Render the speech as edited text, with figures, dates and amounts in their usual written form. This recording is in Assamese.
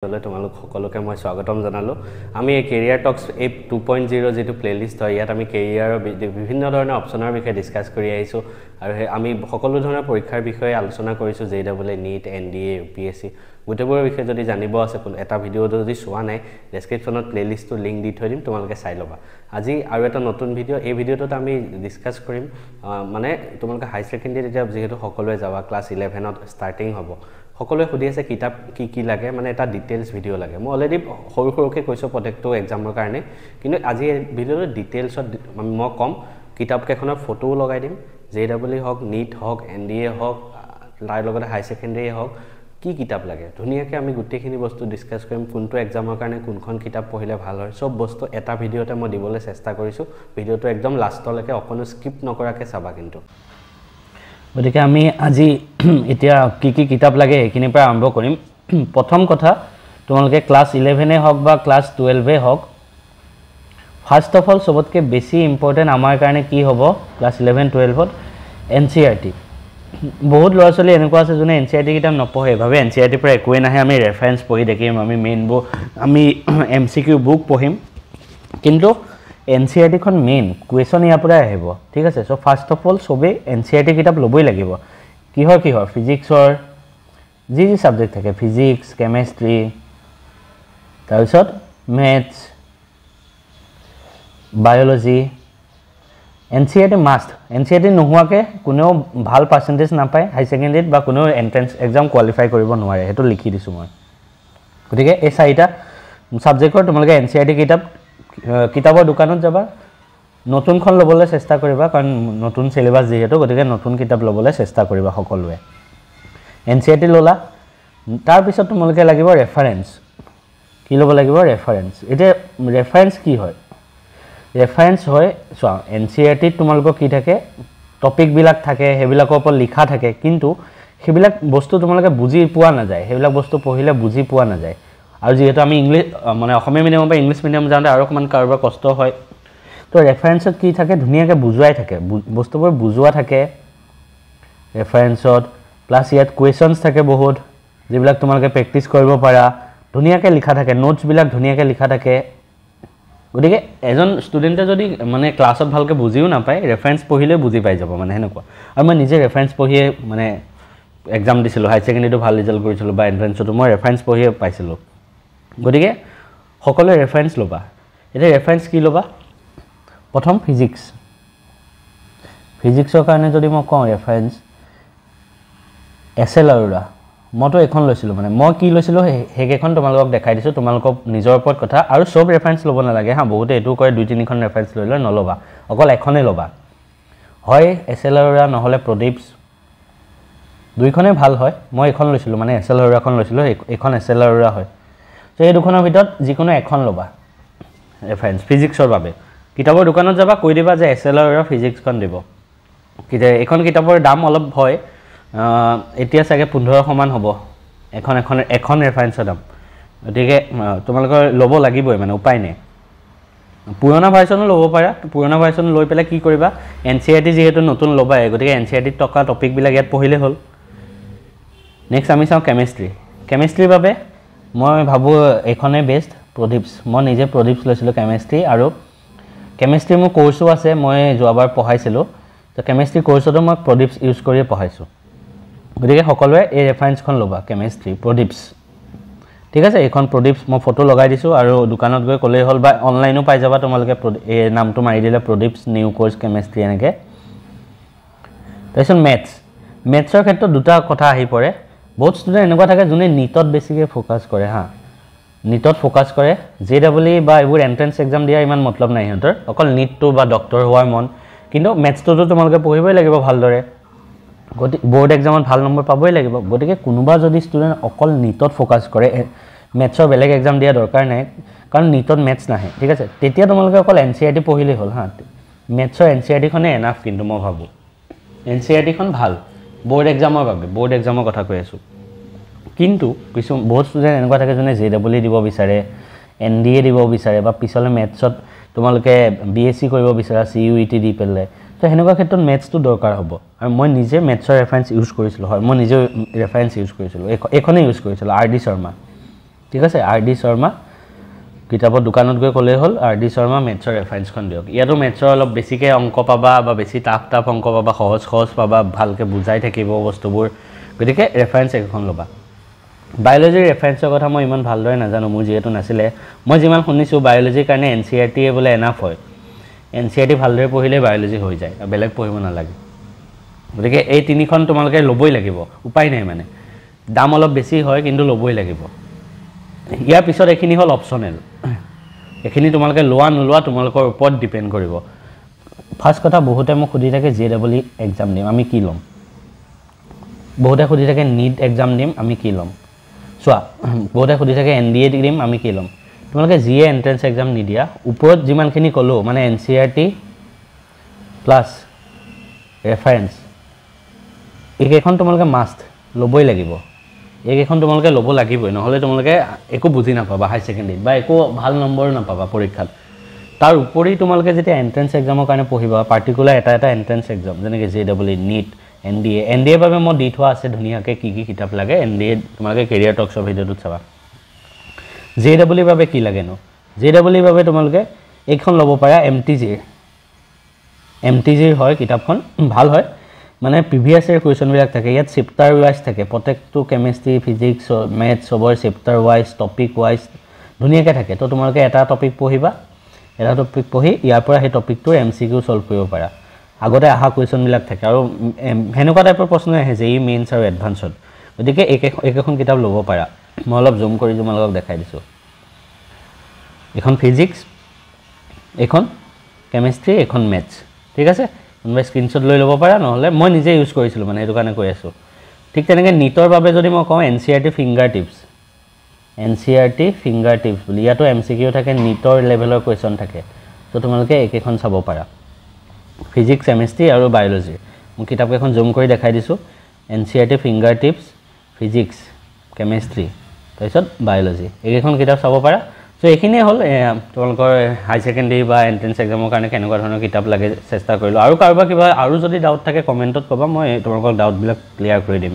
তোমালোক সকলোকে মই স্বাগতম জনালো আমি এই কেৰিয়াৰ টক্স এই 2.0 যেটো প্লেলিষ্ট হয় ইয়াত আমি কেৰিয়াৰৰ বিভিন্ন ধৰণৰ অপচনৰ বিষয়ে ডিসকাস কৰি আহিছো আৰু আমি সকলো ধৰণৰ পৰীক্ষাৰ বিষয়ে আলোচনা কৰিছো জেডব্লিউ নীট এনডিএ ইউপিএসসি গোটেইবোৰৰ বিষয়ে যদি জানিব আছে এটা ভিডিও যদি চোৱা নাই ডেসক্ৰিপচনত প্লেলিষ্টৰ লিংক দি থৈ দিম তোমালোকে চাই লবা আজি আৰু এটা নতুন ভিডিও এই ভিডিওটোত আমি ডিসকাস কৰিম মানে তোমালোকে হাই সেকেন্ডাৰী এতিয়া যেহেতু সকলোৱে যাবা ক্লাস 11ত ষ্টাৰ্টিং হ'ব সকলোৱে খুদি আছে কিতাপ কি লাগে মানে এটা ডিটেইলছ ভিডিও লাগে মই অলৰেডি সৰুকে কৈছো প্ৰত্যেকটো এক্সামৰ কাৰণে কিন্তু আজি এই ভিডিওৰ ডিটেইলছত মই কম কিতাপ কেখনৰ ফটো লগাই দিম জেডব্লিউ হক নীট হক এনডিএ হক লাইৰ লগতে হাই সেকেন্ডাৰী হক কি কিতাপ লাগে ধুনিয়াকে আমি গুটেখিনি বস্তু ডিসকাস কৰিম কোনটো এক্সামৰ কাৰণে কোনখন কিতাপ পঢ়িলে ভাল হয় সব বস্তু এটা ভিডিওতে মই দিবলৈ চেষ্টা কৰিছো ভিডিওটো একদম লাষ্টলৈকে অকনো স্কিপ নকৰাকে চাবা কিন্তু গতিকে আমি আজি এতিয়া কি কিতাপ লাগে এখিনিৰ পৰা আৰম্ভ কৰিম প্ৰথম কথা তোমালোকে ক্লাস 11 এ হক বা ক্লাস 12 এ হক ফাৰ্স্ট অফ অল সবতকে বেছি ইম্পৰ্টেন্ট আমাৰ কাৰণে কি হ'ব ক্লাস 11 12 ত এনসিইআৰটি বহুত ল'ৰা ছোৱালী এনেকুৱা আছে যোনে এনসিইআৰটি কিতাপ নপঢ়ে ভাবে এনসিইআৰটি পৰা একোৱে নাহে আমি ৰেফাৰেন্স পঢ়ি দেখিম আমি মেইন বুক আমি এমসিকিউ বুক পঢ়িম কিন্তু এনসিইআৰটি খন মেইন কোৱেশ্চন ইয়াৰ পৰা আহিব ঠিক আছে সো ফাৰ্স্ট অফ অল সবে এনসিইআৰটি কিতাপ লবই লাগিব কিহৰ ফিজিক্সৰ যি সাবজেক্ট থাকে ফিজিক্স কেমিষ্ট্ৰি তাৰপিছত ম্যাথছ বায়োলজি এনসিইআৰটি মাষ্ট এনসিইআৰটি নোহোৱাকে কোনেও ভাল পাৰ্সেন্টেজ নাপায় হাই সেকেন্ডাৰীত বা কোনেও এন্ট্ৰেন্স এক্সাম কোৱালিফাই কৰিব নোৱাৰে হেতু লিখি দিছো মই গতিকে এই চাৰিটা সাবজেক্টৰ তোমালোকে এনসিইআৰটি কিতাপৰ দোকানত যাবা নতুনখন লবলৈ চেষ্টা কৰিবা কাৰণ নতুন সিলেবাস যেহেতু গতিকে নতুন কিতাপ লবলৈ চেষ্টা কৰিবা সকলোৱে এনসিইআৰটি ললা তাৰ পিছত তোমালোকে লাগিব ৰেফাৰেন্স কি লব লাগিব ৰেফাৰেন্স এতিয়া ৰেফাৰেন্স কি হয় ৰেফাৰেন্স হয় চোৱা এনসিইআৰটি তোমালোকৰ কি থাকে টপিক বিলাক থাকে হেবিলাকৰ ওপৰত লিখা থাকে কিন্তু হেবিলাক বস্তু তোমালোকে বুজি পোৱা না যায় হেবিলাক বস্তু পঢ়িলে বুজি পোৱা না যায় আৰু যেহেতু আমি ইংলিশ মানে অসমীয়া মিডিয়ামৰ পৰা ইংলিশ মিডিয়াম যাওঁতে আৰু অকমান কাৰবাৰ কষ্ট হয় তো ৰেফাৰেন্সত কি থাকে ধুনিয়াকে বুজুৱাই থাকে বস্তুবোৰ বুজুৱা থাকে ৰেফাৰেন্সত প্লাস ইয়াত কোৱেশ্চনছ থাকে বহুত যেবিলাক তোমালোকে প্ৰেক্টিস কৰিব পাৰা ধুনিয়াকে লিখা থাকে নোটছ বিলাক ধুনিয়াকে লিখা থাকে গতিকে এজন ষ্টুডেন্টে যদি মানে ক্লাছত ভালকে বুজিও নাপায় ৰেফাৰেন্স পঢ়িলে বুজি পাই যাব মানে হেনেকুৱা আৰু মই নিজে ৰেফাৰেন্স পঢ়িয়ে মানে এক্সাম দিছিলো হাই সেকেন্ডাৰীটো ভাল ৰিজাল্ট কৰিছিলো বা এন্ট্ৰেন্সটো মই ৰেফাৰেন্স পঢ়িয়ে পাইছিলো গতিকে সকলো ৰেফাৰেন্স লবা এতিয়া ৰেফাৰেন্স কি লবা প্ৰথম ফিজিক্সৰ কাৰণে যদি মই কওঁ ৰেফাৰেন্স এছএল আৰোৰা মইতো এখন লৈছিলো মানে মই কি লৈছিলো হেকেখন তোমালোকক দেখাই দিছো তোমালোকক নিজৰ ওপৰত কথা আৰু সব ৰেফাৰেন্স লব নালাগে হা বহুতে এটো কয় দুই তিনিখন ৰেফাৰেন্স লৈ নলবা অকল এখনে লবা হয় এছএল আৰোৰা নহলে প্ৰদীপছ দুইখনে ভাল হয় মই এখন লৈছিলো মানে এছএল আৰোৰাখন লৈছিলো এখন এছএল আৰোৰা হয় তো এই দুখনৰ ভিতৰত যিকোনো এখন লবা ৰেফাৰেন্স ফিজিক্সৰ বাবে কিতাপৰ দোকানত যাবা কৈ দিবা যে এছএল আৰোৰা ফিজিক্সখন দিব কিতে এখন কিতাপৰ দাম অলপ হয় এতিয়া চাগে 1500 মান হ'ব এখন ৰেফাৰেন্সৰ দাম গতিকে তোমালোকৰ লব লাগিবই মানে উপায় নাই পুৰণা ভাৰ্চনো লব পাৰা পুৰণা ভাৰ্চন লৈ পেলাই কি কৰিবা এনসিইআৰটি যেহেতু নতুন লবাই গতিকে এনসিইআৰটি টকা টপিক বিলাক ইয়াত পঢ়িলে হ'ল নেক্সট আমি চাও কেমিষ্ট্ৰিৰ বাবে মই ভাবো এখনে বেষ্ট প্ৰদীপছ মই নিজে প্ৰদীপছ লৈছিলো কেমিষ্ট্ৰি আৰু কেমিষ্ট্ৰি মোৰ কোৰ্সও আছে মই যোৱাবাৰ পঢ়াইছিলো তো কেমিষ্ট্ৰি কোৰ্সটো মই প্ৰদীপছ ইউজ কৰি পঢ়াইছো গতিকে সকলোৱে এই ৰেফাৰেন্সখন লবা কেমিষ্ট্ৰি প্ৰদীপছ ঠিক আছে এখন প্ৰদীপছ মই ফটো লগাই দিছো আৰু দোকানত গৈ কলেই হ'ল বা অনলাইনও পাই যাবা তোমালোকে এই নামটো মাৰি দিলে প্ৰদীপছ নিউ কোৰ্স কেমিষ্ট্ৰি এনেকে তাৰপিছত মেথছৰ ক্ষেত্ৰত দুটা কথা আহি পৰে বহুত ষ্টুডেন্ট এনেকুৱা থাকে যোনে নীটত বেছিকে ফোকাস কৰে হা নীটত ফোকাস কৰে জেডব্লিউ বা এইবোৰ এন্ট্ৰেন্স এক্সাম দিয়া ইমান মতলব নাই হিহঁতৰ অকল নীটটো বা ডক্টৰ হোৱাৰ মন কিন্তু মেথছটো তোমালোকে পঢ়িবই লাগিব ভালদৰে বোৰ্ড এক্সামত ভাল নম্বৰ পাবই লাগিব গতিকে কোনোবা যদি ষ্টুডেন্ট অকল নীটত ফোকাস কৰে মেথছৰ বেলেগ এক্সাম দিয়া দৰকাৰ নাই কাৰণ নীটত মেথছ নাহে ঠিক আছে তেতিয়া তোমালোকে অকল এনসিইআৰটি পঢ়িলে হ'ল হা মেথছৰ এনসিইআৰটি খনে এনাফ কিন্তু মই ভাবো এনসিইআৰটি খন ভাল বোৰ্ড এক্সামৰ বাবে বোৰ্ড এক্সামৰ কথা কৈ আছো কিন্তু কিছু বহুত ষ্টুডেন্ট এনেকুৱা থাকে যোনে জেডব্লিউ দিব বিচাৰে এনডিএ দিব বিচাৰে বা পিছলে মেথছত তোমালোকে বিএসসি কৰিব বিচাৰা সিইউটি দি পেলে তো হেনেকুৱা ক্ষেত্ৰত মেথছটো দৰকাৰ হ'ব আৰু মই নিজে মেথছৰ ৰেফাৰেন্স ইউজ কৰিছিলো হয় মই নিজে ৰেফাৰেন্স ইউজ কৰিছিলো এখনে ইউজ কৰিছিলো আৰডি শৰ্মা ঠিক আছে RD শৰ্মা কিতাপৰ দোকানত গৈ ক'লেই হ'ল RD শৰ্মা মেথছৰ ৰেফাৰেন্সখন দিয়ক ইয়াতো মেথছৰ অলপ বেছিকে অংক পাবা বা বেছি টাফ অংক পাবা সহজ পাবা ভালকে বুজাই থাকিব বস্তুবোৰ গতিকে ৰেফাৰেন্স এখন ল'বা বায়োলজিৰ ৰেফাৰেন্সৰ কথা মই ইমান ভালদৰে নাজানো মোৰ যেহেতু নাছিলে মই যিমান শুনিছো বায়োলজিৰ কাৰণে NCERT বোলে এনাফ হয় NCERT ভালদৰে পঢ়িলে বায়োলজি হৈ যায় আৰু বেলেগ পঢ়িব নালাগে গতিকে এই তিনিখন তোমালোকে ল'বই লাগিব উপায় নাই মানে দাম অলপ বেছি হয় কিন্তু ল'বই লাগিব ইয়াৰ পিছত এখিনি হল অপচনেল এখিনি তোমালোকে লোৱা নোলোৱা তোমালোকৰ ওপৰত ডিপেন্ড কৰিব ফাৰ্স্ট কথা বহুতে মোক সুধি থাকে JEE এক্সাম দিম আমি কি ল'ম বহুতে সুধি থাকে নীট এক্সাম দিম আমি কি ল'ম চোৱা বহুতে সুধি থাকে NDA দিম আমি কি ল'ম তোমালোকে যিয়ে এন্ট্ৰেন্স এক্সাম নিদিয়া ওপৰত যিমানখিনি কলো মানে NCERT প্লাস ৰেফাৰেন্স এইকেইখন তোমালোকে মাষ্ট ল'বই লাগিব এইকেইখন তোমালোকে ল'ব লাগিবই নহলে তোমালোকে একো বুজি নাপাবা হাই সেকেন্ডাৰীত বা একো ভাল নম্বৰ নাপাবা পৰীক্ষাত তাৰ উপৰি তোমালোকে যেতিয়া এন্ট্ৰেন্স এক্সামৰ কাৰণে পঢ়িবা পাৰ্টিকুলাৰ এটা এন্ট্ৰেন্স এক্সাম যেনেকৈ JEE নীট NDA বাবে মই দি থোৱা আছে ধুনিয়াকে কি কিতাপ লাগে NDA তোমালোকে কেৰিয়াৰ টক্সৰ ভিডিঅ'টোত চাবা JEE বাবে কি লাগে নো JEE বাবে তোমালোকে এইখন ল'ব পাৰা MTG হয় কিতাপখন ভাল হয় মানে প্ৰিভিয়াস ইয়াৰ কোৱেশ্চন বিলাক থাকে ইয়াত চেপ্টাৰ ওয়াইজ থাকে প্ৰত্যেকটো কেমিষ্ট্ৰি ফিজিক্স মেথছ সবৰ চেপ্টাৰ ওয়াইজ টপিক ওয়াইজ ধুনিয়াকে থাকে তো তোমালোকে এটা টপিক পঢ়িবা এটা টপিক পঢ়ি ইয়াৰ পৰা সেই টপিকটোৰ MCQ সলভ কৰিব পাৰা আগতে আহা কোৱেশ্চন বিলাক থাকে আৰু হেনেকুৱা টাইপৰ প্ৰশ্ন আহে JEE মেইনছ আৰু এডভান্সড গতিকে এইকেইখন কিতাপ ল'ব পাৰা মই অলপ জুম কৰি তোমালোকক দেখাই দিছো এখন ফিজিক্স এখন কেমিষ্ট্ৰি এখন মেথছ ঠিক আছে মই স্ক্ৰিনশ্বট লৈ ল'ব পাৰা নহলে মই নিজে ইউজ কৰিছিলো মানে এটো কাৰণে কৈ আছো ঠিক তেনেকৈ নিটৰ বাবে যদি মই কওঁ NCERT ফিংগাৰ টিপছ বুলি ইয়াতো MCQ থাকে নিটৰ লেভেলৰ কোৱেশ্চন থাকে তো তোমালোকে এইকেইখন চাব পাৰা ফিজিক্স কেমিষ্ট্ৰি আৰু বায়োলজি মই কিতাপকেইখন জুম কৰি দেখাই দিছো NCERT finger tips physics chemistry তাৰপিছত বায়োলজি এইকেইখন কিতাপ চাব পাৰা সো এইখিনিয়ে হল তোমালোকৰ হাই সেকেন্ডাৰী বা এন্ট্ৰেন্স এক্সামৰ কাৰণে কেনেকুৱা ধৰণৰ কিতাপ লাগে চেষ্টা কৰিলো আৰু কাৰোবাৰ কিবা আৰু যদি ডাউট থাকে কমেন্টত কবা মই তোমালোকৰ ডাউট বিলাক ক্লিয়াৰ কৰি দিম